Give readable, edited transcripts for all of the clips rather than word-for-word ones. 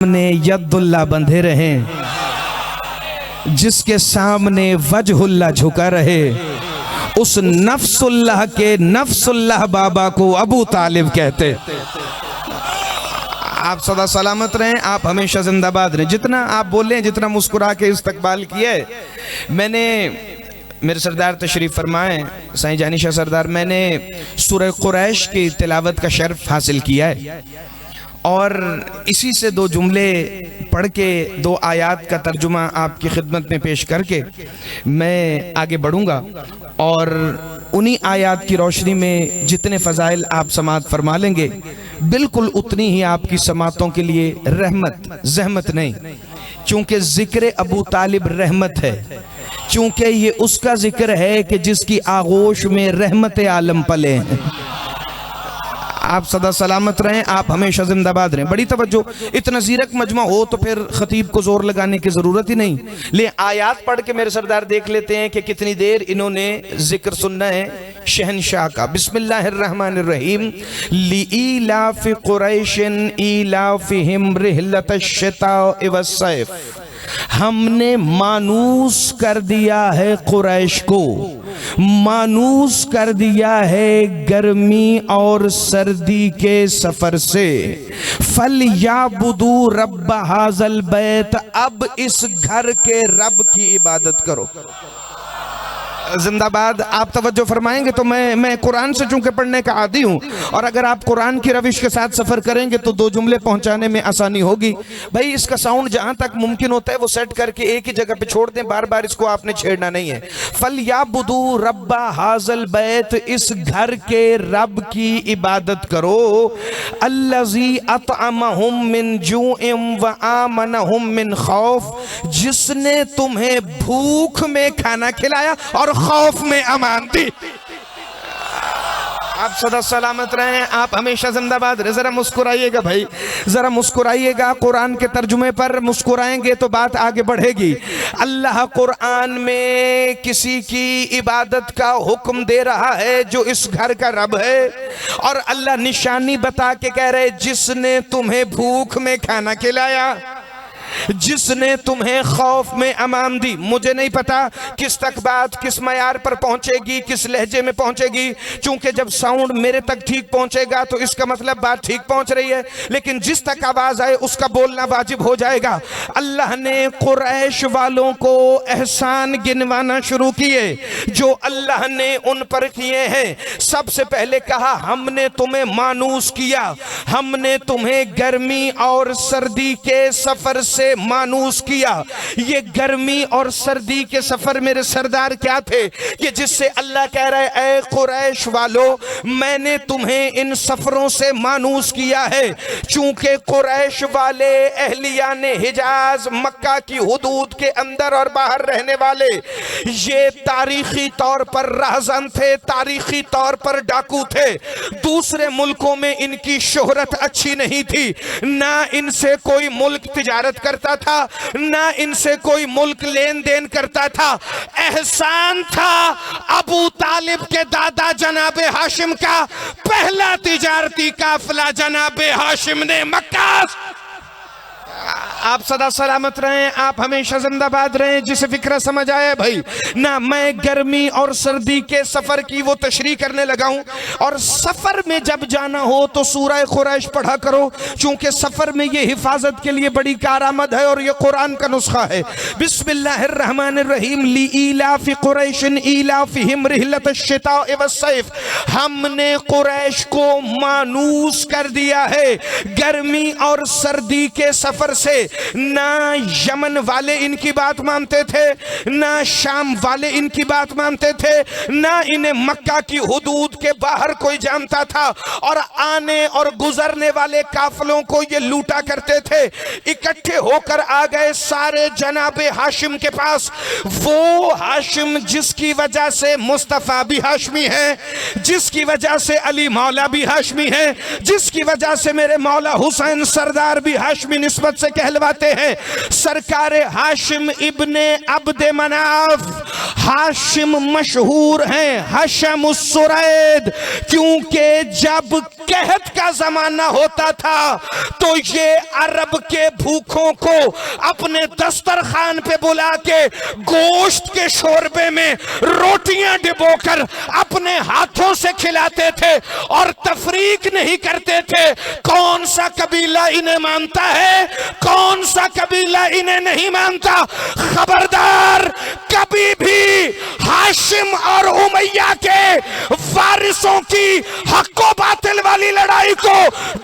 सामने यद्दुल्ला बंधे रहें, जिसके सामने वजहुल्ला झुका रहे, उस नफ्सुल्लाह के नफ्सुल्लाह बाबा को अबू तालिब कहते। आप सदा सलामत रहें, आप हमेशा जिंदाबाद रहें। जितना आप बोलें, जितना मुस्कुरा के इस्तकबाल किए। मैंने मेरे सरदार तशरीफ़ फरमाए साईं जानी शाह सरदार, मैंने सूरह कुरैश की तिलावत का शर्फ हासिल किया है और इसी से दो जुमले पढ़ के दो आयात का तर्जुमा आपकी खिदमत में पेश करके मैं आगे बढ़ूंगा और उन्हीं आयात की रोशनी में जितने फ़ज़ाइल आप समात फरमा लेंगे बिल्कुल उतनी ही आपकी समातों के लिए रहमत, ज़हमत नहीं। चूँकि ज़िक्र अबू तालिब रहमत है, चूँकि ये उसका ज़िक्र है कि जिसकी आगोश में रहमत आलम पले हैं। आप सदा सलामत रहें, आप हमेशा जिंदाबाद रहें। बड़ी तवज्जो, इतना ज़ीरक मजमा हो तो फिर खतीब को जोर लगाने की ज़रूरत ही नहीं। ले आयात पढ़ के मेरे सरदार देख लेते हैं कि कितनी देर इन्होंने जिक्र सुनना है शहनशाह का। बिस्मिल्लाहिर्रहमानिर्रहीम। लिईलाफि कुरैशिन ईलाफिहिम रिहलतश्शिता'i वस्सैफ। हमने मानूस कर दिया है कुरैश को, मानूस कर दिया है गर्मी और सर्दी के सफर से। फल याबुदू रब्ब हाज़ल बैत, अब इस घर के रब की इबादत करो। जिंदाबाद। आप तवज्जो फरमाएंगे तो मैं कुरान से चूंकि पढ़ने का आदी हूँ और अगर आप कुरान की रविश के साथ सफ़र करेंगे तो दो जुमले पहुँचाने में आसानी होगी। भाई इसका साउंड जहाँ तक मुमकिन होता है वो सेट करके एक ही जगह पे छोड़ दें, बार बार इसको आपने छेड़ना नहीं है। फल याबुदू रब्बा हाज़ल बैत, इस घर के रब की इबादत करो। अल्लज़ी अतअमहुम मिन जूइन व आमनहुम मिन खौफ, जिसने तुम्हें भूख में खाना खिलाया और खौफ में अमान दी। आप सदा सलामत रहें, आप हमेशा जिंदाबाद रहे। जरा मुस्कुराइएगा भाई, जरा मुस्कुराइएगा। कुरान के तर्जुमे पर मुस्कुराएंगे तो बात आगे बढ़ेगी। अल्लाह कुरान में किसी की इबादत का हुक्म दे रहा है जो इस घर का रब है और अल्लाह निशानी बता के कह रहे जिसने तुम्हें भूख में खाना खिलाया, जिसने तुम्हें खौफ में अमान दी। मुझे नहीं पता किस तक बात किस मयार पर पहुंचेगी, किस लहजे में पहुंचेगी। चूंकि जब साउंड मेरे तक ठीक पहुंचेगा तो इसका मतलब बात ठीक पहुंच रही है, लेकिन जिस तक आवाज आए उसका बोलना वाजिब हो जाएगा। अल्लाह ने कुरैश वालों को एहसान गिनवाना शुरू किए जो अल्लाह ने उन पर किए हैं। सबसे पहले कहा हमने तुम्हें मानूस किया, हमने तुम्हें गर्मी और सर्दी के सफर से मानूस किया। ये गर्मी और सर्दी के सफर मेरे सरदार क्या थे कि जिससे अल्लाह कह रहा है ऐ कुरैश वालों, मैंने तुम्हें इन सफरों से मानूस किया है। चूंकि कुरैश वाले अहलियान हिजाज, मक्का की हुदूद के अंदर और बाहर रहने वाले, ये तारीखी तौर पर रहज़न थे, तारीखी तौर पर डाकू थे। दूसरे मुल्कों में इनकी शोहरत अच्छी नहीं थी, ना इनसे कोई मुल्क तिजारत करता था, ना इनसे कोई मुल्क लेन देन करता था। एहसान था अबू तालिब के दादा जनाबे हाशिम का, पहला तिजारती काफिला जनाबे हाशिम ने मक्का। आप सदा सलामत रहें, आप हमेशा जिंदाबाद रहें। जिसे फिक्र समझ आया भाई ना, मैं गर्मी और सर्दी के सफर की वो तशरीह करने लगा हूं। और सफर में जब जाना हो तो सूरह कुरैश पढ़ा करो, चूंकि सफर में ये हिफाजत के लिए बड़ी कारआमद है और ये कुरान का नुस्खा है। बिस्मिल्लाहिर्रहमानिर्रहीम। लिईलाफि कुरैशिन ईलाफिहिम रिहलतश्शिता'i वस्सैफ। हमने कुरैश को मानूस कर दिया है गर्मी और सर्दी के सफर से। ना यमन वाले इनकी बात मानते थे, ना शाम वाले इनकी बात मानते थे, ना इन्हें मक्का की हुदूद के बाहर कोई जानता था। और आने और गुजरने वाले काफिलों को ये लूटा करते थे। इकट्ठे होकर आ गए सारे जनाबे हाशिम के पास, वो हाशिम जिसकी वजह से मुस्तफा भी हाशमी है, जिसकी वजह से अली मौला भी हाशमी है, जिसकी वजह से मेरे मौला हुसैन सरदार भी हाशमी निस्बत से कहलवा कहलवाते हैं। सरकार हाशिम इब्ने अब्दे मनाफ, हाशिम मशहूर हैं हशमुस्सुरैद, क्योंकि जब कहत का जमाना होता था तो ये अरब के भूखों को अपने दस्तरखान पे बुला के गोश्त के शोरबे में रोटियां डिबोकर अपने हाथों से खिलाते थे और तफरीक नहीं करते थे। कौन सा कबीला इन्हें मानता है, कौन सा कबीला इन्हें नहीं मानता। खबरदार, कभी भी हाशिम और उमैया के वारिसों की हक्को बातिल वाली लड़ाई को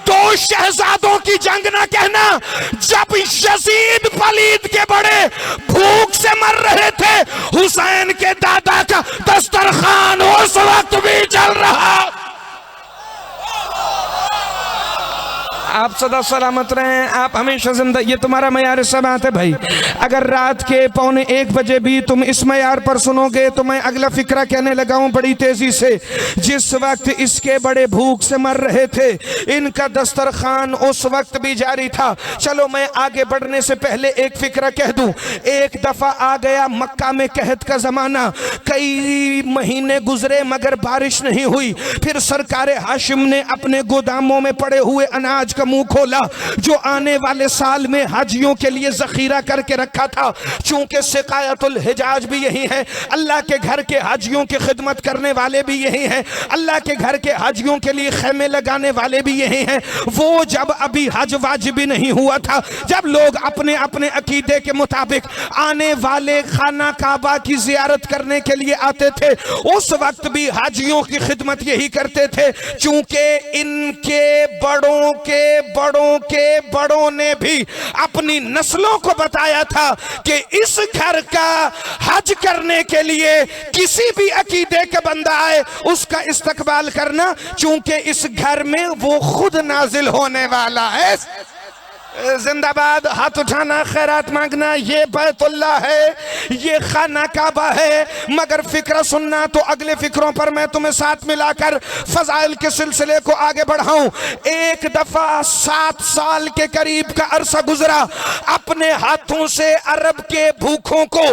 दो शहजादों की जंग ना कहना। जब यजीद पलीद के बड़े भूख से मर रहे थे, हुसैन के दादा का दस्तरखान उस वक्त भी चल रहा। आप सदा सलामत रहें, आप हमेशा जिंदा। ये तुम्हारा मयार सबात है भाई। अगर रात के 1:45 बजे भी तुम इस मयार पर सुनोगे तो मैं अगला फिक्रा कहने लगा हूं बड़ी तेजी से। जिस वक्त इसके बड़े भूख से मर रहे थे, इनका दस्तरखान उस वक्त भी जारी था। चलो मैं आगे बढ़ने से पहले एक फिक्रा कह दूं। एक दफा आ गया मक्का में कहत का जमाना, कई महीने गुजरे मगर बारिश नहीं हुई। फिर सरकार हाशिम ने अपने गोदामों में पड़े हुए अनाज का मुंह खोला जो आने वाले साल में हाजियों के लिए जखीरा करके रखा था। चूंकि सिकायतुल हिजाज भी यही है, अल्लाह के घर के हाजियों की खिदमत करने वाले भी यही हैं, अल्लाह के घर के हाजियों के लिए खेमे लगाने वाले भी यही हैं। वो जब अभी हज वाजिब नहीं हुआ था, जब लोग अपने अपने अकीदे के मुताबिक आने वाले खाना काबा की जियारत करने के लिए आते थे, उस वक्त भी हाजियों की खिदमत यही करते थे। चूंकि इनके बड़ों ने भी अपनी नस्लों को बताया था कि इस घर का हज करने के लिए किसी भी अकीदे का बंदा आए उसका इस्तकबाल करना, चूंकि इस घर में वो खुद नाजिल होने वाला है। जिंदाबाद, हाथ उठाना, खैरात मांगना। ये बैतुल्लाह है, ये खाना काबा है। मगर फिक्र सुनना तो अगले फिक्रों पर मैं तुम्हें साथ मिलाकर फजाइल के सिलसिले को आगे बढ़ाऊं। एक दफा 7 साल के करीब का अरसा गुजरा, अपने हाथों से अरब के भूखों को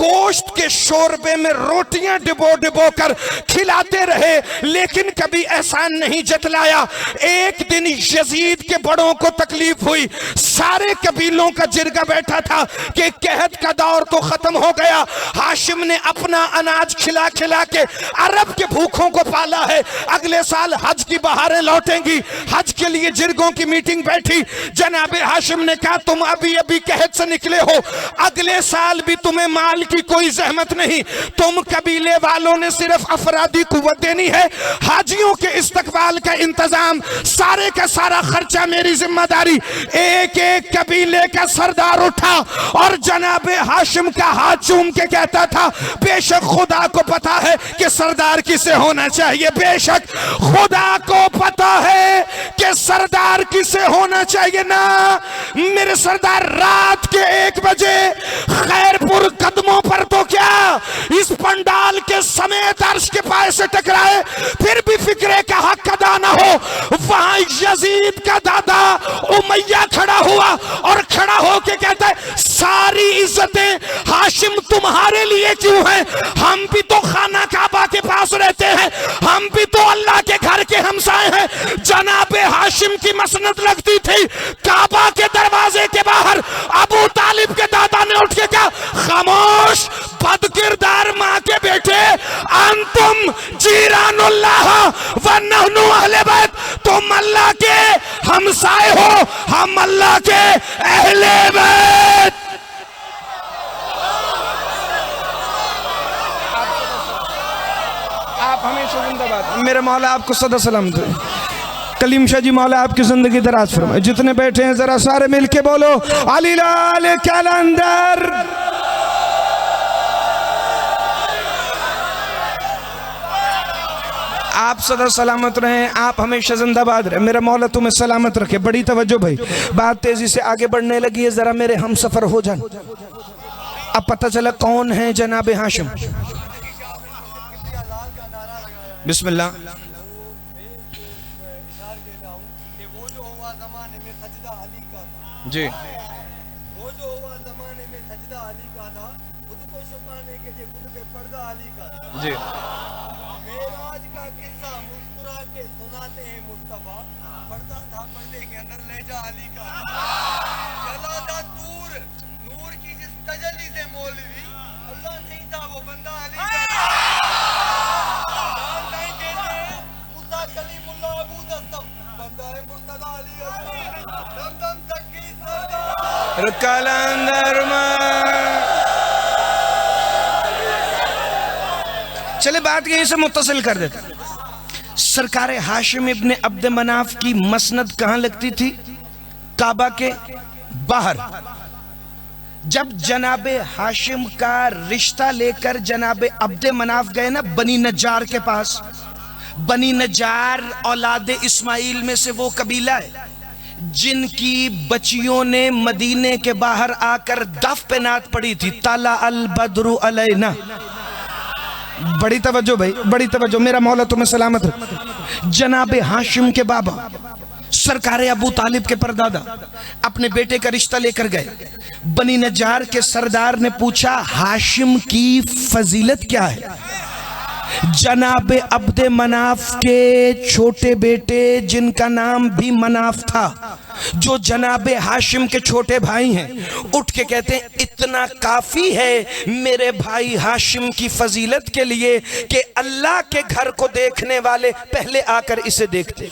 गोश्त के शोरबे में रोटियां डिबो डिबो कर खिलाते रहे, लेकिन कभी एहसान नहीं जतलाया। एक दिन यजीद के बड़ों को तकलीफ हुई, सारे कबीलों का जिरगा बैठा था कि कहत का दौर तो खत्म हो गया, हाशिम ने अपना अनाज खिला खिला के अरब के भूखों को पाला है, अगले साल हज की बहारें लौटेंगी। हज के लिए जिरगों की मीटिंग बैठी। जनाबे हाशिम ने कहा तुम अभी अभी कहत से निकले हो, अगले साल भी तुम्हें माल की कोई जहमत नहीं, तुम कबीले वालों ने सिर्फ अफरादी कुव्वत देनी है, हाजियों के इस्तकबाल का इंतजाम, सारे का सारा खर्चा मेरी जिम्मेदारी। एक एक कबीले का सरदार उठा और जनाबे हाशिम का हाथ चूम के कहता था बेशक खुदा को पता है कि सरदार किसे होना चाहिए, बेशक खुदा को पता है कि सरदार किसे होना चाहिए ना। मेरे सरदार रात के 1 बजे खैरपुर कदमों पर तो क्या इस पंडाल के समेत अर्श के पाए से टकराए, फिर भी फिक्रे का हक अदा ना हो। वहां यजीद का दादा उमैया खड़ा हुआ और खड़ा होके कहता है सारी इज्जतें हाशिम तुम्हारे लिए क्यों हैं, हम भी तो खाना काबा के पास रहते हैं, हम भी तो अल्लाह के घर के हमसाए हैं। जनाबे हाशिम की मसनद लगती थी काबा के दरवाजे के बाहर। अबू तालिब के दादा ने उठ के कहा खामोश बदकिरदार माँ के बेटे, अंतुम जीरानुल्लाह व नहनु अहले बैत, तुम अल्लाह के हमसाए हो, हम अल्लाह के अहले बैत। आप हमेशा जिंदाबाद। मेरे मौला आपको सदा सलामत है। कलीम शाह जी मौला आपकी जिंदगी दराज फरमाए। जितने बैठे हैं जरा सारे मिलके बोलो अली लाल कलंदर। आप सदा सलामत रहें, आप हमेशा जिंदाबाद रहें। मेरा मौला तुम्हें सलामत रखे। बड़ी तवज्जो भाई, बात तेजी से आगे बढ़ने लगी है, जरा मेरे हम सफर हो जान। अब पता चला कौन है जनाबे हाशिम। बिस्मिल्लाह। जी अली का था, खुद को छुपाने के लिए खुद पे पर्दा अली का था। जी मेराज का किस्सा मुस्कुरा के सुनाते हैं मुस्तफा, पर्दा था पर्दे के अंदर लहजा अली का। चला था दूर नूर की जिस तजल्ली से मौलवी, अल्लाह नहीं था वो बंदा अली का। नहीं कहते मूसा कलीमुल्लाह अबू दस्तम, बंदा है मुर्तजा अली असलम। दमदम तक की सरदार कलंदर चले बात यहीं से मुत्तसिल कर देते। सरकार हाशिम इब्ने अब्द मनाफ की मसनद कहां लगती थी? काबा के बाहर। जब जनाबे हाशिम का रिश्ता लेकर जनाबे अब्द मनाफ गए ना बनी नज्जार के पास, बनी नज्जार औलादे इस्माइल में से वो कबीला है जिनकी बच्चियों ने मदीने के बाहर आकर दफ पे नात पड़ी थी, ताला अल बद्रु अलैना। बड़ी तवज्जो भाई, बड़ी तवज्जो, मेरा मौला तुम्हें सलामत रखे। जनाबे हाशिम के बाबा सरकार अबू तालिब के परदादा अपने बेटे का रिश्ता लेकर गए। बनी नज्जार के सरदार ने पूछा हाशिम की फजीलत क्या है? जनाबे अब्दे मनाफ के छोटे बेटे जिनका नाम भी मनाफ था, जो जनाबे हाशिम के छोटे भाई हैं, उठ के कहते हैं इतना काफी है मेरे भाई हाशिम की फजीलत के लिए कि अल्लाह के घर को देखने वाले पहले आकर इसे देखते।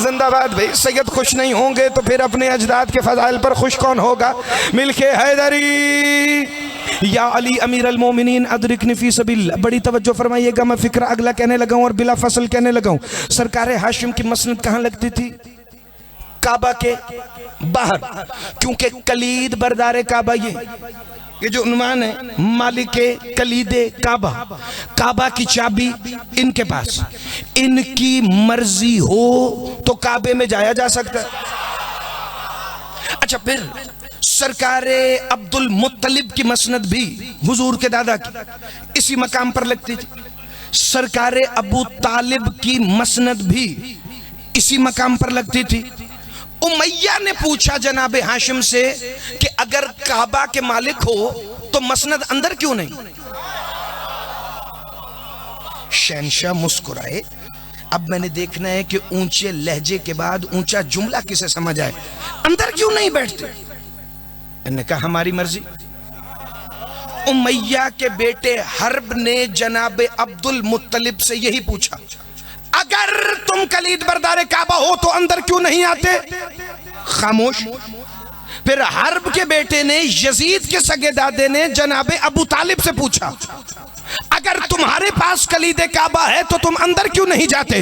जिंदाबाद भाई। सैयद खुश नहीं होंगे तो फिर अपने अजदाद के फजाइल पर खुश कौन होगा? मिलके हैदरी या अली अमीर अल मोमिनीन अदरिकनी फी सबिल। बड़ी तवज्जो फरमाइएगा, मैं फिक्र अगला कहने लगा हूं और बिला फसल कहने लगा हूं। सरकार हाशिम की मसनद कहां लगती थी? काबा के बाहर, क्योंकि कलीद बरदारे काबा ये जो उन्वान है, मालिके कलीदे काबा, काबा की चाबी इनके पास, इनकी मर्जी हो तो काबे में जाया जा सकता है। अच्छा, फिर सरकारे अब्दुल मुत्तलिब की मसनद भी हुजूर के दादा की इसी मकाम पर लगती थी। सरकारे अबू तालिब की मसनद भी इसी मकाम पर लगती थी। उमैया ने पूछा जनाबे हाशिम से कि अगर काबा के मालिक हो तो मसनद अंदर क्यों नहीं? शहंशाह मुस्कुराए। अब मैंने देखना है कि ऊंचे लहजे के बाद ऊंचा जुमला किसे समझ आए। अंदर क्यों नहीं बैठते? मैंने कहा हमारी मर्जी। उमैया के बेटे हर्ब ने जनाबे अब्दुल मुत्तलिब से यही पूछा, अगर तुम कलीद बरदारे काबा हो तो अंदर क्यों नहीं आते? खामोश। फिर हर्ब के बेटे ने यजीद के सगे दादे ने जनाबे अबू तालिब से पूछा, अगर तुम्हारे पास कलीदे काबा है तो तुम अंदर क्यों नहीं जाते?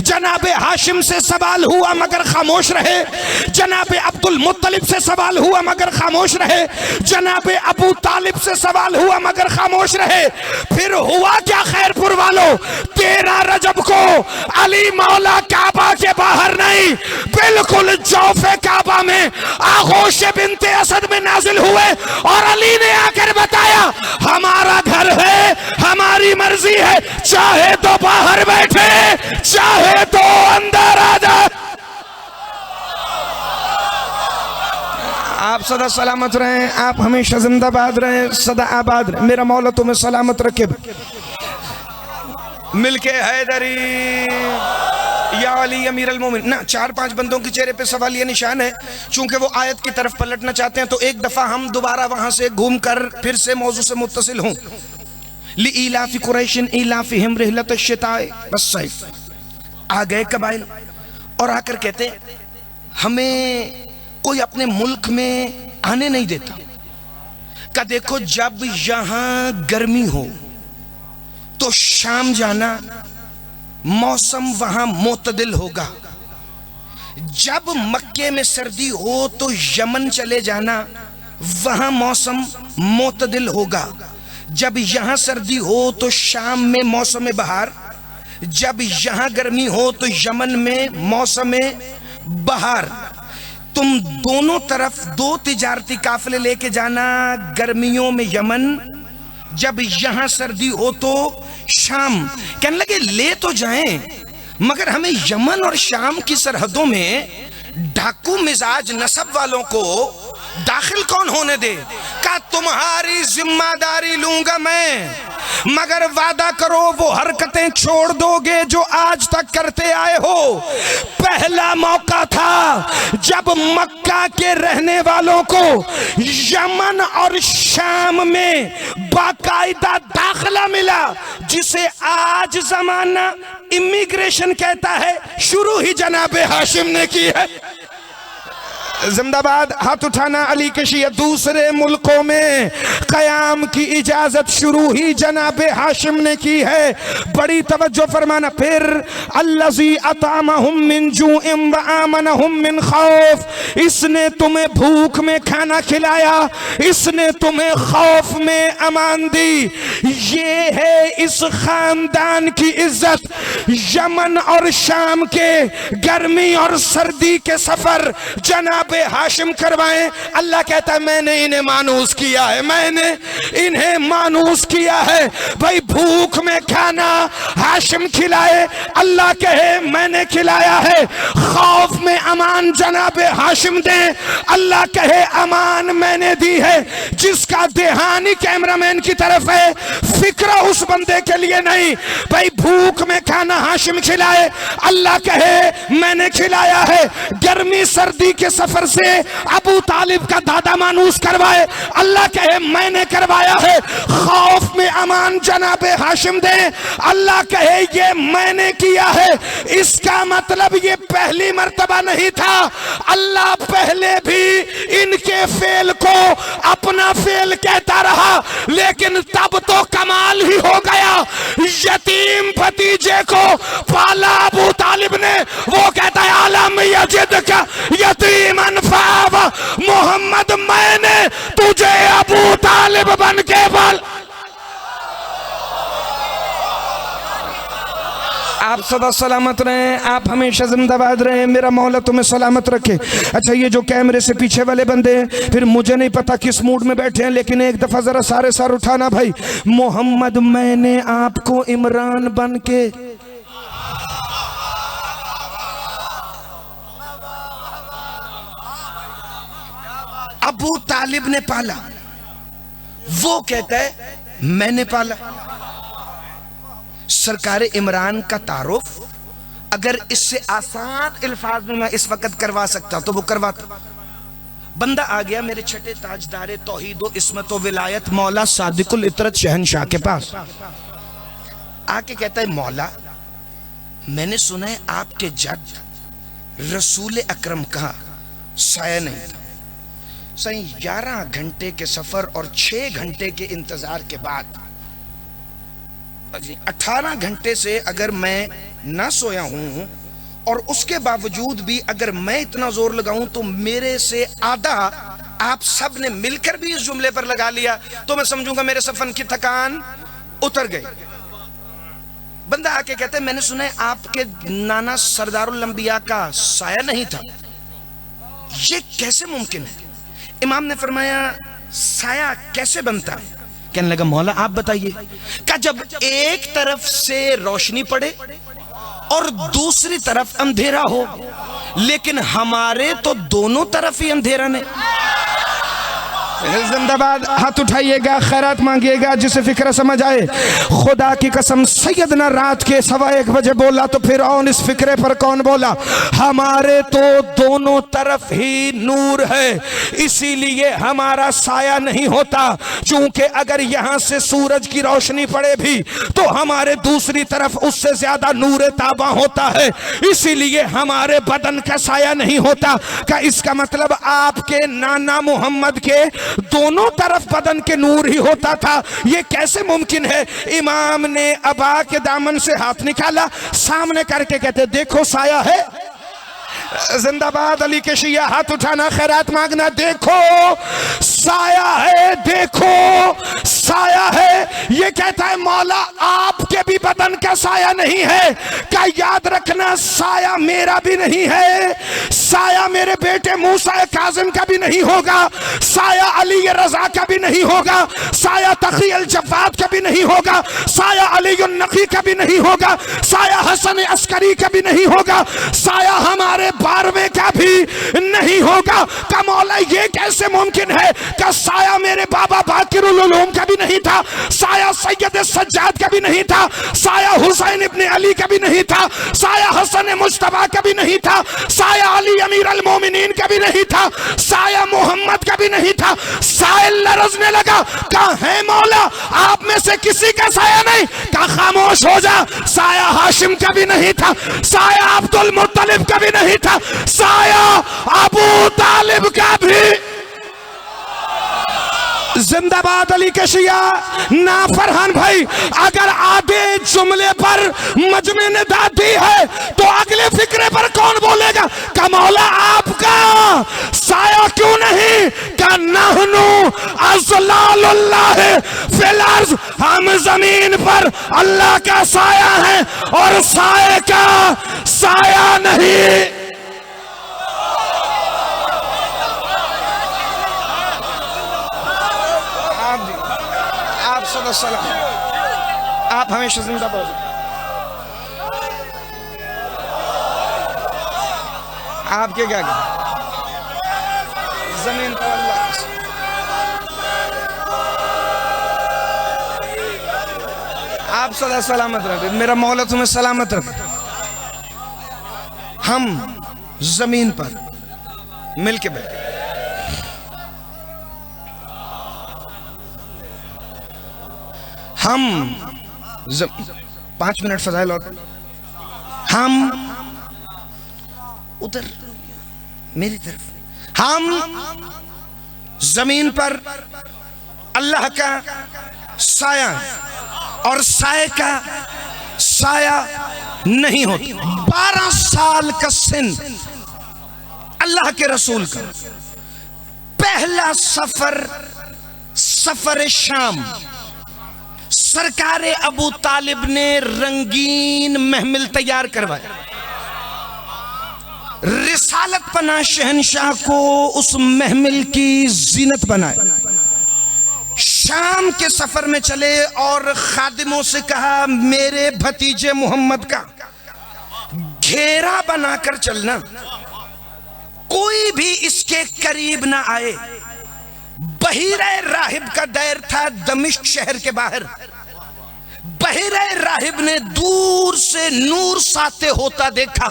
जनाबे हाशिम से सवाल हुआ मगर खामोश रहे। जनाबे अब्दुल मुत्तलिब से सवाल हुआ मगर खामोश रहे। जनाबे अबू तालिब से सवाल हुआ मगर खामोश रहे। फिर हुआ क्या खैरपुर वालों? 13 रजब को अली मौला काबा के बाहर नहीं, बिल्कुल जौफे काबा में आगोश बिनते असद में नाजिल हुए और अली ने आकर बताया, हमारा घर है, हमारी मर्जी है, चाहे तो बाहर बैठे, चाहे तो अंदर आ जाए। आप सदा सलामत रहें, आप हमेशा जिंदाबाद रहें, सदा आबाद रहें। मेरा मौला तुम्हें सलामत रखे। मिलके हैदरी या अली अमीर अल मोमिन ना। 4-5 बंदों के चेहरे पे सवाल ये निशान है, चूंकि वो आयत की तरफ पलटना चाहते हैं, तो एक दफा हम दोबारा वहां से घूम कर फिर से मौजू से मुत्तसिल हूं। लिइलाफि कुरैशिन इलाफिहिम रिहलत अश-शिताए वस-सैफ। आ गए कबाइल और आकर कहते हमें कोई अपने मुल्क में आने नहीं देता। का देखो, जब यहां गर्मी हो तो शाम जाना, मौसम वहां मोतदिल होगा। जब मक्के में सर्दी हो तो यमन चले जाना, वहां मौसम मोतदिल होगा। जब यहां सर्दी हो तो शाम में मौसम बहार, जब यहां गर्मी हो तो यमन में मौसम बहार। तुम दोनों तरफ 2 तिजारती काफिले लेके जाना, गर्मियों में यमन, जब यहां सर्दी हो तो शाम। कहने लगे ले तो जाएं, मगर हमें यमन और शाम की सरहदों में डाकू मिजाज नसब वालों को दाखिल कौन होने दे? का तुम्हारी जिम्मेदारी लूंगा मैं, मगर वादा करो वो हरकतें छोड़ दोगे जो आज तक करते आए हो। पहला मौका था जब मक्का के रहने वालों को यमन और शाम में बाकायदा दाखिला मिला, जिसे आज जमाना इमिग्रेशन कहता है, शुरू ही जनाबे हाशिम ने की है। जिंदाबाद, हाथ उठाना अली के शिया। दूसरे मुल्कों में कयाम की इजाजत शुरू ही जनाबे हाशिम ने की है। बड़ी तवज्जो फरमाना। फिर अल्लज़ी अतामहुम मिन जूइन व आमनहुम मिन खौफ, इसने तुम्हें भूख में खाना खिलाया, इसने तुम्हें खौफ में अमान दी। ये है इस खानदान की इज्जत। यमन और शाम के गर्मी और सर्दी के सफर जनाब हाशिम करवाएं। अल्लाह कहता है मैंने इन्हें मानूस किया है, मैंने इन्हें मानूस किया है। भाई भूख में खाना हाशिम खिलाए, अल्लाह कहे मैंने खिलाया है। खौफ में अमान जनाब हाशिम दे, अल्लाह कहे अमान मैंने दी है। जिसका देहानी कैमरामैन की तरफ है, फिक्र उस बंदे के लिए नहीं। भाई भूख में खाना हाशिम खिलाए, अल्लाह कहे मैंने खिलाया है। गर्मी सर्दी के सफर से अबू तालिब का दादा मानूस करवाए, अल्लाह कहे मैंने करवाया है। खौफ में अमान जनाबे हाशिम दे, अल्लाह कहे ये मैंने किया है। इसका मतलब ये पहली मर्तबा नहीं था, अल्लाह पहले भी इनके फेल को अपना फेल कहता रहा, लेकिन तब तो कमाल ही हो गया। यतीम भतीजे को पाला अबू तालिब ने, वो कहता है आलम यजिद का यतीम अनफावा, मोहम्मद मैंने तुझे अबू तालिब बन के पाल। आप सदा सलामत रहें, आप हमेशा जिंदाबाद रहें, मेरा मौला तुम्हें सलामत रखे। अच्छा, ये जो कैमरे से पीछे वाले बंदे हैं, फिर मुझे नहीं पता किस मूड में बैठे हैं, लेकिन एक दफा जरा सारे सर उठाना भाई। मोहम्मद मैंने आपको इमरान बन के, अबू तालिब ने पाला, वो कहता है मैंने पाला। सरकार इमरान का तारुफ अगर इससे आसान अल्फाज में मैं इस वक्त करवा सकता तो वो करवाता। बंदा आ गया मेरे छठे ताजदारे तौहीद व इस्मत व विलायत मौला सादिकुल इतरत शहनशाह के पास, आके कहता है मौला मैंने सुना है आपके जद रसूल अकरम का साया नहीं था। सही 11 घंटे के सफर और 6 घंटे के इंतजार के बाद 18 घंटे से अगर मैं ना सोया हूं और उसके बावजूद भी अगर मैं इतना जोर लगाऊं तो मेरे से आधा आप सब ने मिलकर भी इस जुमले पर लगा लिया तो मैं समझूंगा मेरे सफर की थकान उतर गई। बंदा आके कहते हैं मैंने सुना है आपके नाना सरदारुल अंबिया का साया नहीं था, ये कैसे मुमकिन है? इमाम ने फरमाया साया कैसे बनता है? कहने लगा मौला आप बताइए। क्या जब एक तरफ से रोशनी पड़े और दूसरी तरफ अंधेरा हो, लेकिन हमारे तो दोनों तरफ ही अंधेरा ने। जिंदाबाद, हाथ उठाइएगा, खैरात मांगिएगा जिसे फिक्र समझ आए। खुदा की कसम सैयदना रात के 1:15 बजे बोला तो फिर और इस फिक्रे पर कौन बोला? हमारे तो दोनों तरफ ही नूर है, इसीलिए हमारा साया नहीं होता। चूंकि अगर यहाँ से सूरज की रोशनी पड़े भी तो हमारे दूसरी तरफ उससे ज्यादा नूर ताबा होता है, इसीलिए हमारे बदन का साया नहीं होता। का इसका मतलब आपके नाना मोहम्मद के दोनों तरफ बदन के नूर ही होता था? ये कैसे मुमकिन है? इमाम ने अबा के दामन से हाथ निकाला, सामने करके कहते देखो साया है। जिंदाबाद अली के शिया, हाथ उठाना, खैरात मांगना। देखो साया है, देखो साया है। ये कहता है मौला आपके आपके भी बदन का साया नहीं है? क्या याद रखना, साया मेरा भी नहीं है, साया मेरे बेटे मूसा काजिम का भी नहीं होगा, साया अली रजा का भी नहीं होगा, साया तकी अल जवाद का भी नहीं होगा, साया अली नकी का भी नहीं होगा, साया हसन अस्करी का भी नहीं होगा, साया हमारे 12वें का भी नहीं होगा। का मौला ये कैसे मुमकिन है? का साया मेरे बाबा बाकिरुल उलूम का भी नहीं था, साया सैयद सज्जाद का भी नहीं था, साया हुसैन इब्ने अली का भी नहीं था, साया हसन मुस्तफा का भी नहीं था, साया अली अमीर अल मोमिनीन का भी नहीं था, साया मोहम्मद का भी नहीं था। साइल लरजने लगा, कहा है मौला आप में से किसी का साया नहीं? कहा खामोश हो जा, साया हाशिम का भी नहीं था, साया अब्दुल मुत्तलिब का भी नहीं था, साया अबू तालिब का भी। जिंदाबाद अली के शिया। ना फरहान भाई, अगर आधे जुमले पर मजमे ने दाद दी है तो अगले फिक्रे पर कौन बोलेगा? का मौला आपका साया क्यों नहीं? का नहनु अज़लालुल्लाह फिल अर्ज़, हम जमीन पर अल्लाह का साया है और साए का साया नहीं। आप हमेशा जिंदाबाद। आपके क्या जमीन पर अल्लाह, आप सदा सलामत रहे, मेरा मौला तुम्हें सलामत रखे। हम जमीन पर मिलके बैठे, हम 5 मिनट फजाइल और हम उधर मेरी तरफ, हम जमीन पर अल्लाह का साया और साए का साया नहीं होता। 12 साल का सिन अल्लाह के रसूल का पहला सफर, सफर शाम, सरकारे अबू तालिब ने रंगीन महमिल तैयार करवाया। रिसालत पना शहनशाह को उस महमिल की जीनत बनाया। शाम के सफर में चले और खादिमों से कहा मेरे भतीजे मोहम्मद का घेरा बनाकर चलना, कोई भी इसके करीब ना आए। बहीरे राहिब का दैर था दमिश्क शहर के बाहर। बहीरे राहिब ने दूर से नूर साते होता देखा,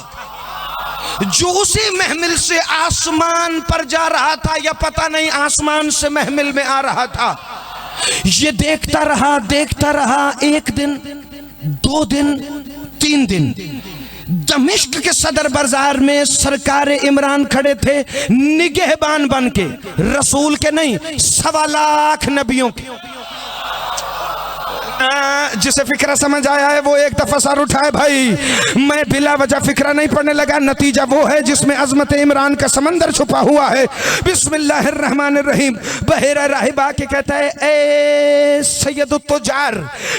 जो उसी महमिल से आसमान पर जा रहा था, या पता नहीं आसमान से महमिल में आ रहा था। ये देखता रहा 1 दिन, 2 दिन, 3 दिन। दमिश्क के सदर बाजार में सरकार इमरान खड़े थे निगहबान बन के, रसूल के नहीं, 1.25 लाख नबियों के। जिसे फिक्रा समझ आया है वो एक दफा सर उठाए भाई। मैं बिला वजह फिक्रा नहीं पढ़ने लगा, नतीजा वो है जिसमें अजमत इमरान का समंदर छुपा हुआ है। बिस्मिल्लाहिर्रहमानिर्रहीम। बहेरा राहिब आके कहता है ए सैयदुत तुजार,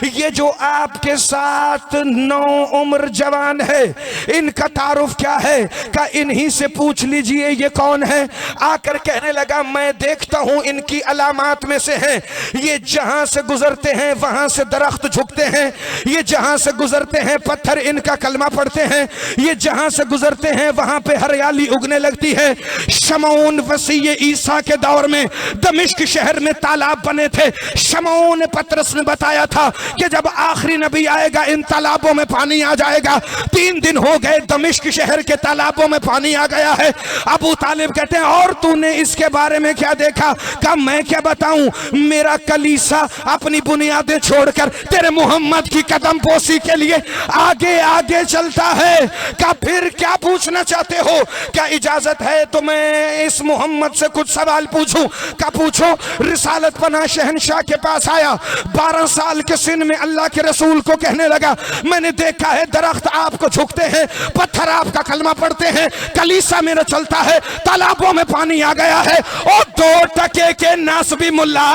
ये जो आपके साथ 9 उम्र जवान है, इनका तारुफ क्या है? का इन्हीं से पूछ लीजिए ये कौन है। आकर कहने लगा मैं देखता हूं इनकी अलामात में से है, ये जहां से गुजरते हैं वहां से दरख्त झुकते हैं, ये जहां से गुजरते हैं पत्थर इनका कलमा पढ़ते हैं, ये जहां से गुजरते हैं वहां पे हरियाली उगने लगती है। शमऊन वसीय ईसा के दौर में दमिश्क शहर में तालाब बने थे। शमऊन पतरस ने बताया था कि जब आखिरी नबी आएगा इन तालाबों में पानी आ जाएगा। 3 दिन हो गए दमिश्क शहर के तालाबों में पानी आ गया है। अबू तालिब कहते हैं और तूने इसके बारे में क्या देखा? कहा मैं क्या बताऊं, मेरा कलीसा अपनी बुनियादें छोड़कर तेरे मोहम्मद की कदम पोसी के लिए आगे आगे चलता है। क्या फिर क्या पूछना चाहते हो? क्या इजाजत है तो मैं इस मोहम्मद से कुछ सवाल पूछूं? क्या पूछो। रिसालत पना शहनशाह के पास आया, 12 साल के सिन में अल्लाह के रसूल को कहने लगा मैंने देखा है दरख्त आपको झुकते हैं, पत्थर आपका कलमा पढ़ते हैं, कलीसा मेरा चलता है, तालाबों में पानी आ गया है। और 2 टके के नासबी मुल्ला,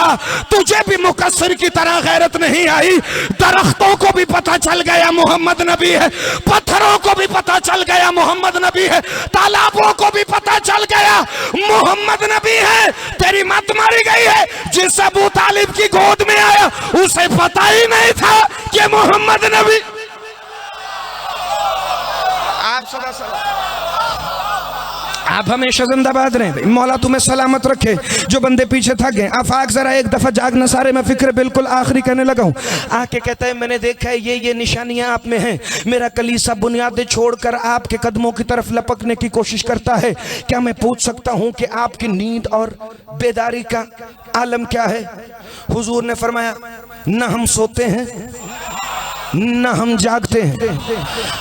तुझे भी मुकस्सिर की तरह गैरत नहीं आई, दरख्तों को भी पता चल गया मोहम्मद नबी है, पत्थरों को भी पता चल गया मोहम्मद नबी है, तालाबों को भी पता चल गया मोहम्मद नबी है। तेरी मत मारी गई है। जिस अबू तालिब की गोद में आया उसे पता ही नहीं था कि मोहम्मद नबी। आप हमेशा जिंदाबाद रहें भाई, मौला तुम्हें सलामत रखे। जो बंदे पीछे थक गए, आफाक जरा एक दफा जागना सारे, मैं फिक्र बिल्कुल आखिरी करने लगा हूँ। आके कहता है मैंने देखा है ये निशानियां आप में हैं, मेरा कलीसा बुनियादें छोड़कर आपके कदमों की तरफ लपकने की कोशिश करता है। क्या मैं पूछ सकता हूँ कि आपकी नींद और बेदारी का आलम क्या है? हुजूर ने फरमाया न हम सोते हैं न हम जागते हैं,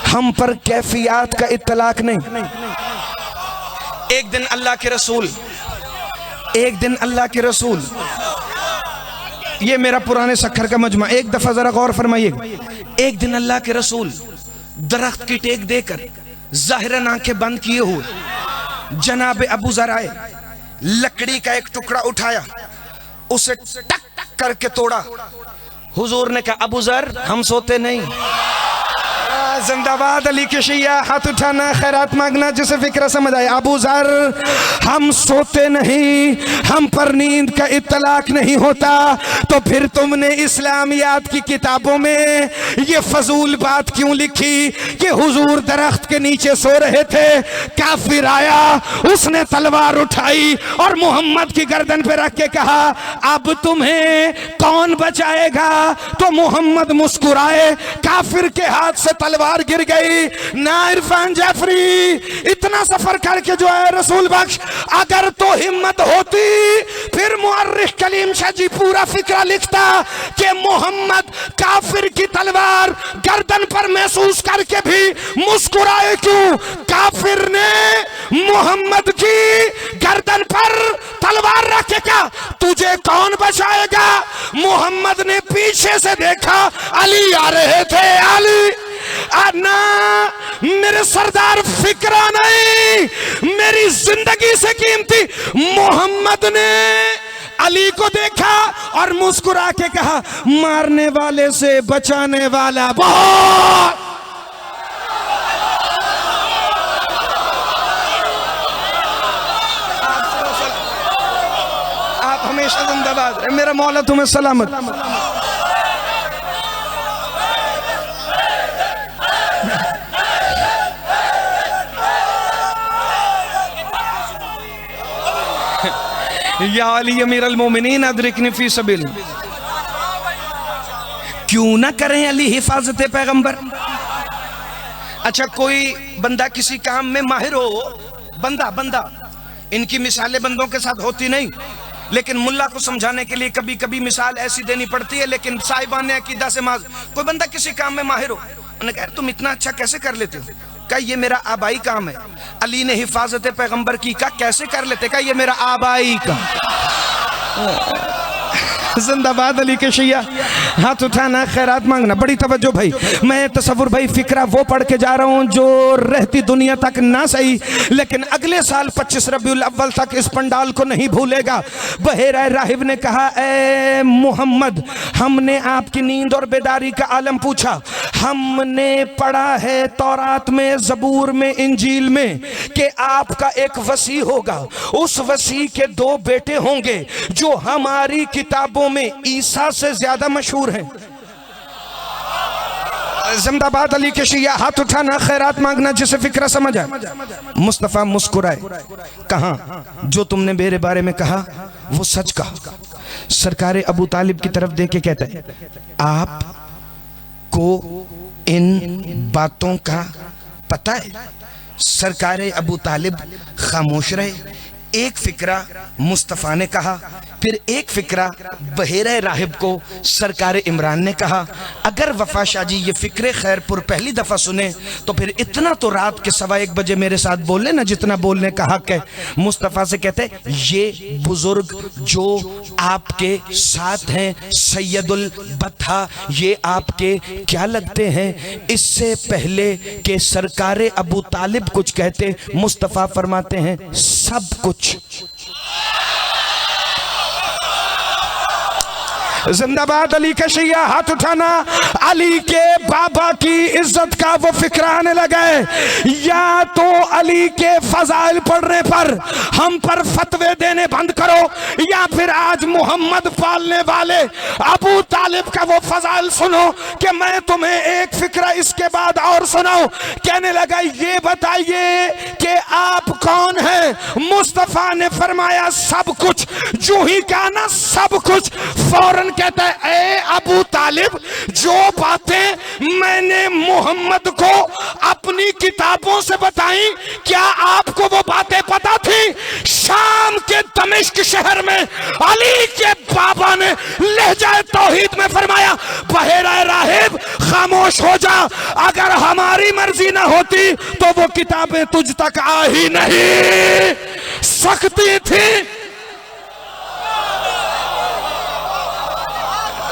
हम पर कैफियत का इत्तलाक नहीं। एक दिन अल्लाह के रसूल, ये मेरा पुराने सखर का मजमा, एक दफा जरा गौर फरमाइए। एक दिन अल्लाह के रसूल दरख्त की टेक देकर जाहिरन आंखें बंद किए हुए जनाब अबू जर आए, लकड़ी का एक टुकड़ा उठाया, उसे टक टक करके तोड़ा। हुजूर ने कहा अबू जर हम सोते नहीं। जिंदाबाद अली के शिया, हाथ उठाना, खैरात मांगना, जिसे फिक्र समझ आए। अबू जर हम सोते नहीं, हम पर नींद का इत्तलाक नहीं होता, तो फिर तुमने इस्लामियात की किताबों में ये फजूल बात क्यों लिखी कि हुजूर दरख्त के नीचे सो रहे थे, काफिर आया, उसने तलवार उठाई और मोहम्मद की गर्दन पे रख के कहा अब तुम्हें कौन बचाएगा? तो मोहम्मद मुस्कुराए, काफिर के हाथ से तलवार गिर गई। ना इरफान जाफरी इतना सफर करके जो है रसूल बख्श, अगर तो हिम्मत होती फिर मुअर्रिख कलीम शाह जी पूरा फिक्रा लिखता कि मोहम्मद काफिर की तलवार गर्दन पर महसूस करके भी मुस्कुराए क्यों? काफिर ने मोहम्मद की गर्दन पर तलवार रख के कहा तुझे कौन बचाएगा? मोहम्मद ने पीछे से देखा, अली आ रहे थे। अली ना मेरे सरदार, फिक्रा नहीं, मेरी जिंदगी से कीमती। मोहम्मद ने अली को देखा और मुस्कुरा के कहा मारने वाले से बचाने वाला बहुत। आप हमेशा जिंदाबाद, मेरा मौला तुम्हें सलामत। या अली अमीर अल मोमिनीन अदरिकनी फी सबील। क्यों ना करें अली हिफाजत पैगंबर? अच्छा कोई बंदा किसी काम में माहिर हो, बंदा इनकी मिसालें बंदों के साथ होती नहीं, लेकिन मुल्ला को समझाने के लिए कभी कभी मिसाल ऐसी देनी पड़ती है। लेकिन साहिबान अकीदा से माज, कोई बंदा किसी काम में माहिर हो, उन्होंने कहा तुम इतना अच्छा कैसे कर लेते हो? कहा ये मेरा आबाई काम है। अली ने हिफाजत पैगंबर की, कहा कैसे कर लेते? कहा ये मेरा आबाई काम। जिंदाबाद अली के शिया, हाथ उठाना, खैरात मांगना। बड़ी तवज्जो भाई, मैं तसव्वुर भाई फिक्रा वो पढ़ के जा रहा हूँ जो रहती दुनिया तक ना सही, लेकिन अगले साल 25 रबीउल अव्वल तक इस पंडाल को नहीं भूलेगा। बहेरा राहिब ने कहा ए मोहम्मद, हमने आपकी नींद और बेदारी का आलम पूछा। हमने पढ़ा है तौरात में, ज़बूर में, इंजील में कि आपका एक वसी होगा, उस वसी के 2 बेटे होंगे जो हमारी किताबों में ईसा से ज्यादा मशहूर हैं। जिंदाबाद अली के शिया, हाथ उठाना, खैरात मांगना, जिसे फिक्रा समझ आए। मुस्तफा मुस्कुराए, कहा जो तुमने मेरे बारे में कहा वो सच कहा। सरकारे अबू तालिब की तरफ देख के कहता है आप को इन बातों का पता है? सरकारे अबू तालिब खामोश रहे। एक फिक्रा मुस्तफ़ा ने कहा, फिर एक फिक्रा बहेरा राहिब को सरकार इमरान ने कहा। अगर वफा शाह जी ये फिक्रे खैरपुर पहली दफ़ा सुने तो फिर इतना तो रात के 1:15 बजे मेरे साथ बोले ना जितना बोलने का हक है। मुस्तफ़ा से कहते ये बुजुर्ग जो आपके साथ हैं सैयदुल बत्हा, ये आपके क्या लगते हैं? इससे पहले कि सरकार अबू तालिब कुछ कहते, मुस्तफ़ा फरमाते हैं सब कुछ। जिंदाबाद अली के शिया, हाथ उठाना। अली के बाबा की इज्जत का वो फिक्र आने लगा है। या तो अली के फजाइल पढ़ने पर हम पर फतवे देने बंद करो, या फिर आज मोहम्मद पालने वाले अबू तालिब का वो फजाइल सुनो कि मैं तुम्हें एक फिक्र इसके बाद और सुनाऊं। कहने लगा ये बताइए कि आप कौन हैं? मुस्तफा ने फरमाया सब कुछ। जो ही कहा ना सब कुछ, फौरन कहता है ए अबू तालिब, जो बातें मैंने मोहम्मद को अपनी किताबों से बताई, क्या आपको वो बातें पता थी? शाम के दमिश्क शहर में अली के बाबा ने लहजा तौहीद में फरमाया, बहेरा राहिब खामोश हो जा, अगर हमारी मर्जी ना होती तो वो किताबें तुझ तक आ ही नहीं सकती थी।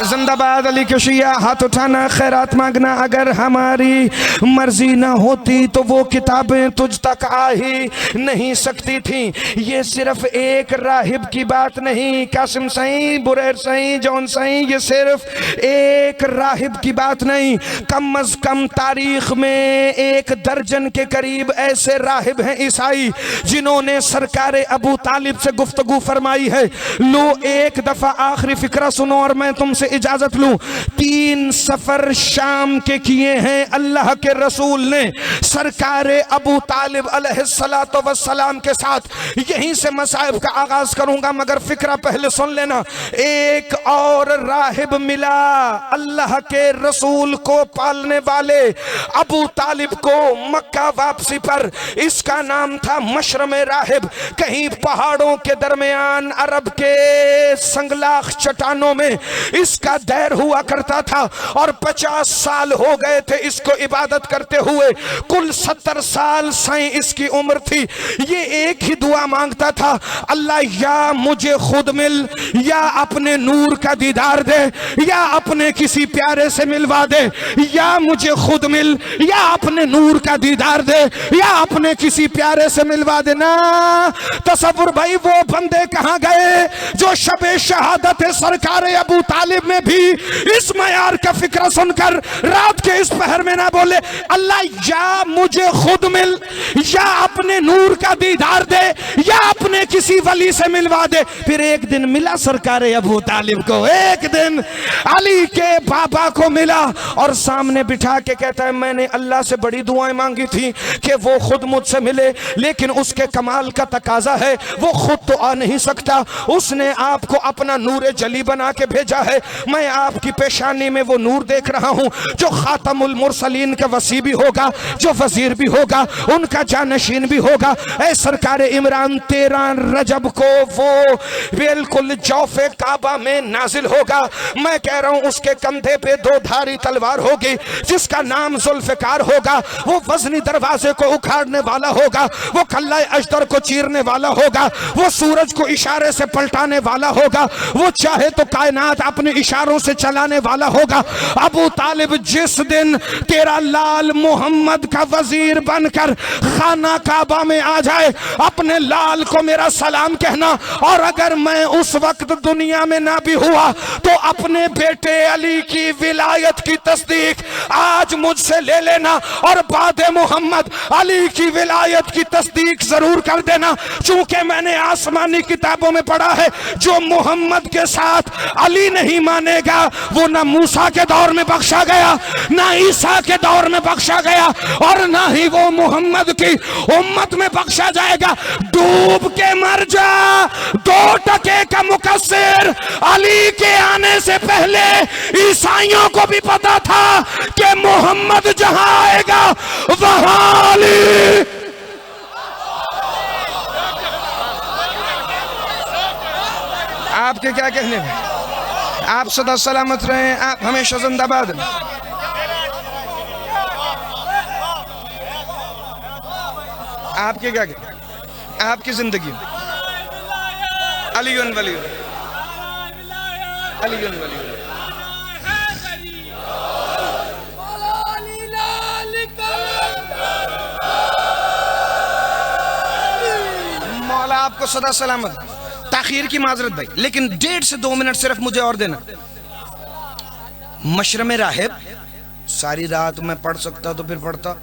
जिंदाबाद अली के शिया, हाथ उठाना, खैरात मांगना। अगर हमारी मर्जी ना होती तो वो किताबें तुझ तक आ ही नहीं सकती थी। ये सिर्फ एक राहिब की बात नहीं, कासिम सही, बुरैर सही, जौन सही, ये सिर्फ एक राहिब की बात नहीं। कम अज कम तारीख में 1 दर्जन के करीब ऐसे राहिब हैं ईसाई जिन्होंने सरकारे अबू तालिब से गुफ्तगू फरमाई है। लो एक दफा आखिरी फिक्रा सुनो और मैं तुमसे इजाजत लूं। 3 सफर शाम के किए हैं अल्लाह के रसूल ने सरकारे अबू तालिब अलैहिस्सलातु वस्सलाम के साथ। यहीं से मसाइब का आगाज करूंगा, मगर फिक्रा पहले सुन लेना। एक और राहिब मिला अल्लाह के रसूल को पालने वाले अबू तालिब को मक्का वापसी पर। इसका नाम था मशरम राहिब। कहीं पहाड़ों के दरमियान अरब के संगलाख चट्टानों में इसका दैर हुआ करता था और 50 साल हो गए थे इसको इबादत करते हुए। कुल 70 साल साईं इसकी उम्र थी। ये एक ही दुआ मांगता था, अल्लाह या मुझे खुद मिल, या अपने नूर का दीदार दे, या अपने किसी प्यारे से मिलवा दे। या मुझे खुद मिल, या अपने नूर का दीदार दे, या अपने किसी प्यारे से मिलवा देना। तसव्वुर भाई वो बंदे कहां गए जो शबे शहादत सरकारे अबू तालिब में भी इस मयार का फिक्र सुनकर रात के इस पहर में ना बोले, अल्लाह या मुझे खुद मिल, या अपने नूर का दीदार दे, या अपने किसी वली से मिलवा दे। फिर एक दिन मिला सरकारे अबू तालिब को, एक दिन अली के बाबा को मिला और सामने बिठा के कहता है मैंने अल्लाह से बड़ी दुआएं मांगी थी कि वो खुद मुझसे मिले, लेकिन उसके कमाल का तकाजा है, वो खुद तो आ नहीं सकता, उसने आपको अपना नूर जली बना के भेजा है। मैं आपकी पेशानी में वो नूर देख रहा हूं जो खातमुल मुरसलीन का वसी भी होगा, जो वजीर भी होगा, उनका जानशीन भी होगा। ऐ सरकार इमरान 13 रजब को वो बिल्कुल जौफे काबा में नाजिल होगा। मैं कह रहा हूं उसके कंधे पे 2 धारी तलवार होगी जिसका नाम जुल्फकार होगा। वो वजनी दरवाजे को उखाड़ने वाला होगा, वो कल्ला अजदर को चीरने वाला होगा, वो सूरज को इशारे से पलटाने वाला होगा, वो चाहे तो कायनात अपने इशारों से चलाने वाला होगा। अबू तालिब जिस दिन तेरा लाल मोहम्मद का वजीर बनकर खाना काबा में आ जाए, अपने लाल को मेरा सलाम कहना, और अगर मैं उस वक्त दुनिया में ना भी हुआ तो अपने बेटे अली की विलायत की तस्दीक आज मुझसे ले लेना और बाद मोहम्मद अली की विलायत की तस्दीक जरूर कर देना। चूंकि मैंने आसमानी किताबों में पढ़ा है जो मोहम्मद के साथ अली नहीं मानेगा वो ना मूसा के दौर में बख्शा गया, ना ईसा के दौर में बख्शा गया, और ना ही वो मोहम्मद की उम्मत में बख्शा जाएगा। डूब के मर जा। 2 टके का मुकस्सिर अली के आने से पहले ईसाइयों को भी पता था कि मोहम्मद जहां आएगा वहां अली। आपके क्या कहने में? आप सदा सलामत रहें, आप हमेशा जिंदाबाद। आपके क्या कहने? आपकी जिंदगी अलीयुन वलीयुन अलीयुन वलीयुन। मौला आपको सदा सलामत। ताखीर की माजरत भाई, लेकिन 1.5 से 2 मिनट सिर्फ मुझे और देना। मशरम राहिब, सारी रात मैं पढ़ सकता तो फिर पढ़ता।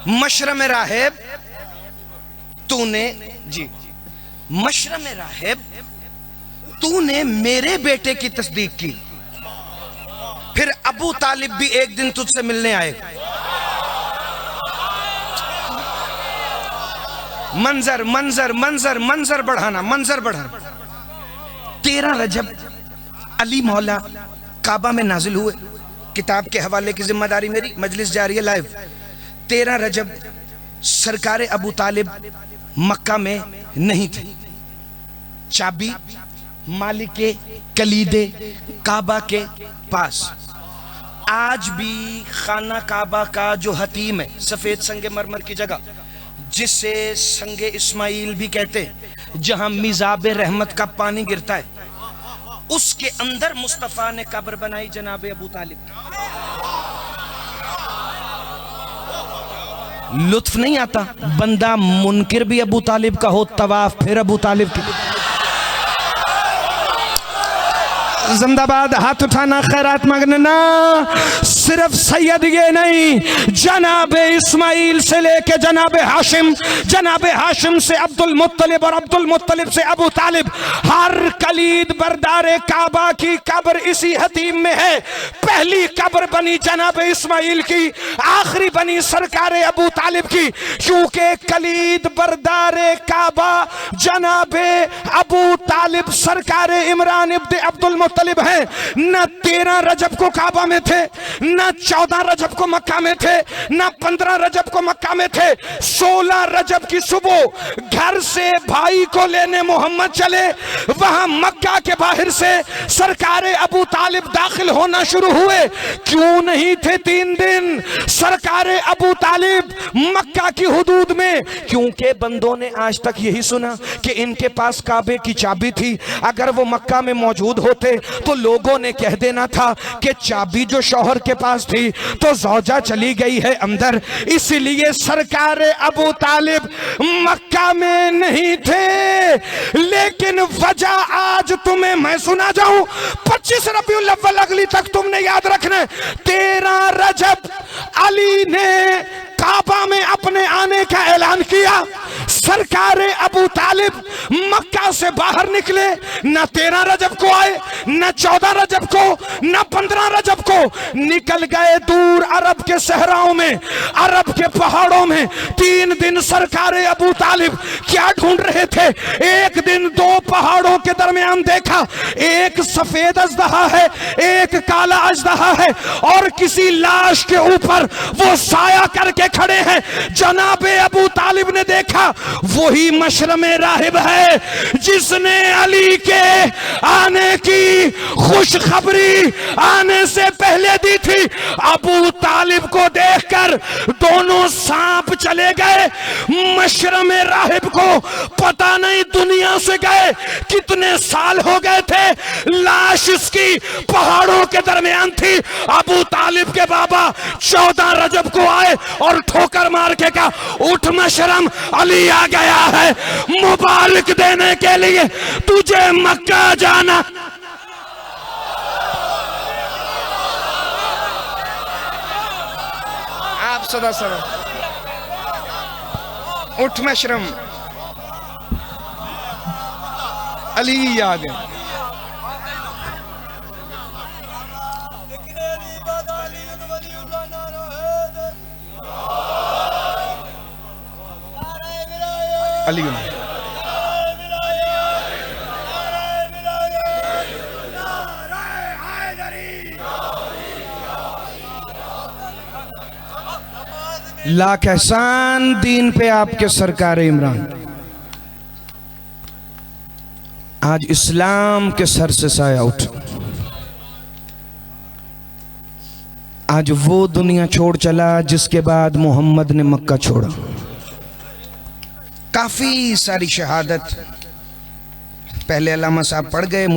मशरम राहिब तूने जी, मशरम राहिब तूने मेरे बेटे की तस्दीक की, फिर अबू तालिब भी एक दिन तुझसे मिलने आएगा। मंजर मंजर मंजर मंजर बढ़ाना, मंजर बढ़ाना। 13 रजब अली मौला काबा में नाजिल हुए। किताब के हवाले की जिम्मेदारी मेरी, मजलिस जारी है लाइव। 13 रजब सरकार अबू तालिब मक्का में नहीं थे। चाबी मालिके कलीदे काबा के पास। आज भी खाना काबा का जो हतीम है, सफेद संगे मरमर की जगह, जिसे संगे इस्माइल भी कहते हैं, जहां मिजाब रहमत का पानी गिरता है, उसके अंदर मुस्तफा ने कब्र बनाई जनाब अबू तालिब। लुत्फ नहीं आता, बंदा मुनकिर भी अबू तालिब का हो, तवाफ फिर अबू तालिब की। जिंदाबाद, हाथ उठाना, खैरात मांगना। सिर्फ सैयद ये नहीं, जनाब इस्माइल से लेके जनाब हाशिम, जनाब हाशिम से अब्दुल मुत्तलिब और अब्दुल मुत्तलिब से अबू तालिब, हर कलीद बरदारे काबा की कब्र इसी हतीम में है। पहली कब्र बनी जनाब इस्माइल की, आखिरी बनी सरकार अबू तालिब की, क्योंकि कलीद बरदारे काबा जनाब अबू तालिब सरकार इमरान इब्न अब्दुल मुत्तलिब है। न 13 रजब को काबा में थे, न 14 रजब को मक्का में थे, न 15 रजब को मक्का में थे। 16 रजब की सुबह घर से भाई को लेने मोहम्मद चले, वहां मक्का के बाहर से सरकार अबू तालिब दाखिल होना शुरू हुए। क्यों नहीं थे 3 दिन सरकार अबू तालिब मक्का की हुदूद में? क्योंकि बंदों ने आज तक यही सुना कि इनके पास काबे की चाबी थी। अगर वो मक्का में मौजूद होते तो लोगों ने कह देना था कि चाबी जो शौहर के पास थी तो जौजा चली गई है अंदर, इसलिए सरकार अबू तालिब मक्का में नहीं थे। लेकिन वजह आज तुम्हें मैं सुना जाऊं, 25 रबीउल अव्वल अगली तक तुमने याद रखना। 13 रजब अली ने काबा में अपने आने का ऐलान किया। सरकार अबू तालिब मक्का से बाहर निकले, न 13 रजब को आए, न 14 रजब को, न 15 रजब को। निकल गए दूर अरब के सहराओं में, अरब के पहाड़ों में। 3 दिन सरकार अबू तालिब क्या ढूंढ रहे थे? एक दिन 2 पहाड़ों के दरमियान देखा, एक सफेद अजदहा है, एक काला अजदहा है, और किसी लाश के ऊपर वो साया करके खड़े हैं। जनाब अबू तालिब ने देखा, वही मशरम राहिब है जिसने अली के आने की खुशखबरी आने से पहले दी थी। अबू तालिब को देखकर दोनों सांप चले गए। मशरम राहिब को पता नहीं दुनिया से गए कितने साल हो गए थे, लाश इसकी पहाड़ों के दरमियान थी। अबू तालिब के बाबा 14 रजब को आए और ठोकर मार के कहा, उठ मशरम, अली आ गया है मुबारक देने के लिए, तुझे मक्का जाना। आप सदा सदा उठ मशरम, अली आ गए। अली लाख एहसान दीन पे आपके सरकार इमरान। आज इस्लाम के सर से साया उठा। आज वो दुनिया छोड़ चला जिसके बाद मोहम्मद ने मक्का छोड़ा। काफी सारी शहादत पहले अल्लामा साहब पढ़ गए।